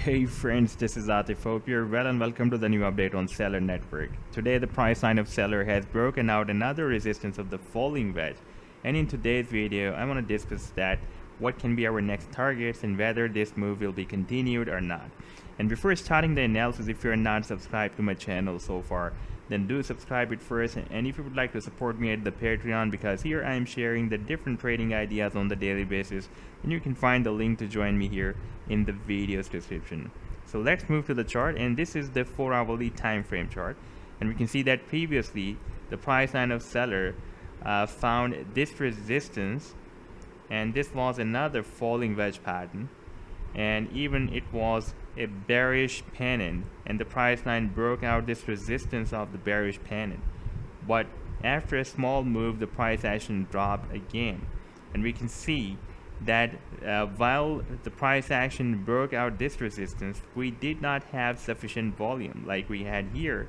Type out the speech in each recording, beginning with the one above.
Hey friends, this is Atif. Hope you're well and welcome to the new update on Celer network. Today the price line of Celer has broken out another resistance of the falling wedge, and in today's video I want to discuss that what can be our next targets and whether this move will be continued or not. And before starting the analysis, if you're not subscribed to my channel so far, then do subscribe it first, and if you would like to support me at the Patreon, because here I am sharing the different trading ideas on the daily basis, and you can find the link to join me here in the video's description. So let's move to the chart, and this is the 4-hourly time frame chart, and we can see that previously the price line of Celer found this resistance, and this was another falling wedge pattern, and even it was a bearish pennant, and the price line broke out this resistance of the bearish pennant. But after a small move, the price action dropped again, and we can see that while the price action broke out this resistance, we did not have sufficient volume like we had here,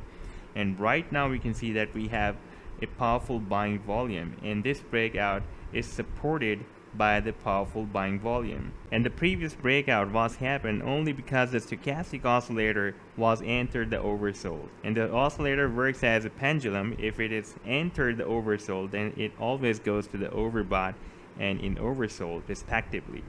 and right now we can see that we have a powerful buying volume, and this breakout is supported by the powerful buying volume. And the previous breakout was happened only because the stochastic oscillator was entered the oversold, and the oscillator works as a pendulum. If it is entered the oversold, then it always goes to the overbought and in oversold respectively.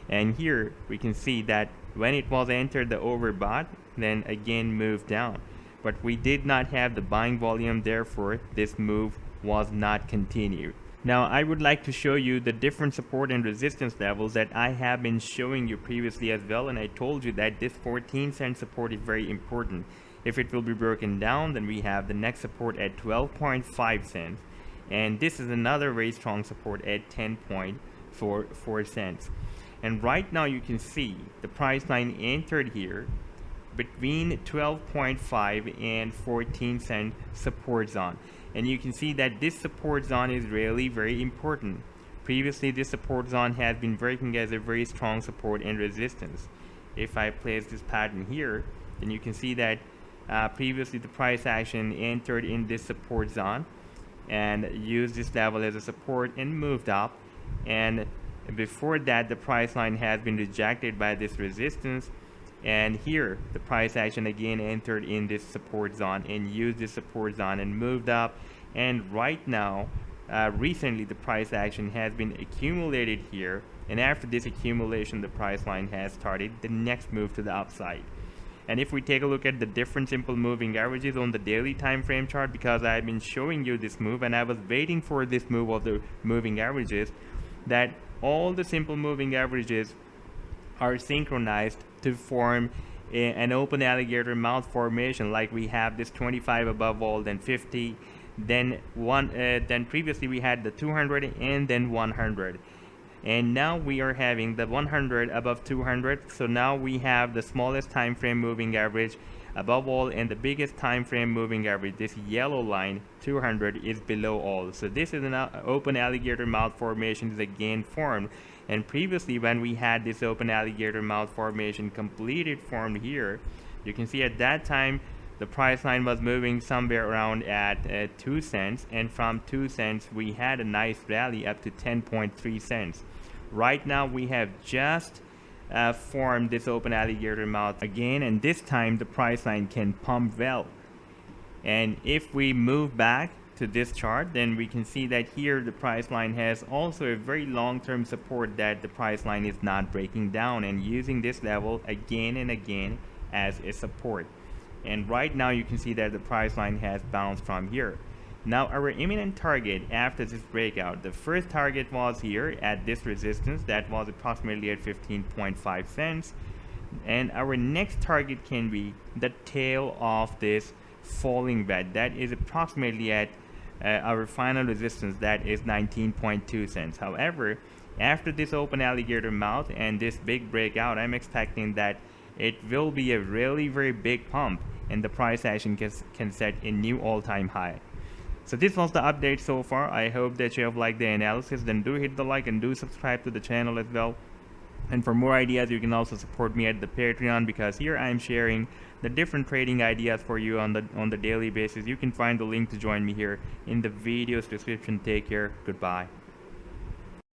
And here we can see that when it was entered the overbought, then again moved down, but we did not have the buying volume, therefore this move was not continued. Now I would like to show you the different support and resistance levels that I have been showing you previously as well, and I told you that this 14-cent support is very important. If it will be broken down, then we have the next support at 12.5 cents, and this is another very strong support at 10.44 cents. And right now you can see the price line entered here between 12.5 and 14 cent support zone, and you can see that this support zone is really very important. Previously this support zone has been working as a very strong support and resistance. If I place this pattern here, then you can see that previously the price action entered in this support zone and used this level as a support and moved up, and before that the price line has been rejected by this resistance, and here the price action again entered in this support zone and used this support zone and moved up, and right now recently the price action has been accumulated here, and after this accumulation the price line has started the next move to the upside. And if we take a look at the different simple moving averages on the daily time frame chart, because I've been showing you this move and I was waiting for this move of the moving averages, that all the simple moving averages are synchronized to form an open alligator mouth formation. Like we have this 25 above all, then 50, then then previously we had the 200 and then 100, and now we are having the 100 above 200. So now we have the smallest time frame moving average above all and the biggest time frame moving average, this yellow line 200, is below all. So this is an open alligator mouth formation is again formed, and previously when we had this open alligator mouth formation completed formed here, you can see at that time the price line was moving somewhere around at 2 cents, and from 2 cents we had a nice rally up to 10.3 cents. Right now we have just formed this open alligator mouth again, and this time the price line can pump well. And if we move back to this chart, then we can see that here the price line has also a very long-term support that the price line is not breaking down and using this level again and again as a support. And right now you can see that the price line has bounced from here. Now our imminent target after this breakout, the first target was here at this resistance that was approximately at 15.5 cents, and our next target can be the tail of this falling wedge that is approximately at our final resistance, that is 19.2 cents. However, after this open alligator mouth and this big breakout, I'm expecting that it will be a really very big pump and the price action can set a new all-time high. So this was the update so far. I hope that you have liked the analysis. Then do hit the like and do subscribe to the channel as well. And for more ideas, you can also support me at the Patreon, because here I am sharing the different trading ideas for you on the daily basis. You can find the link to join me here in the video's description. Take care. Goodbye.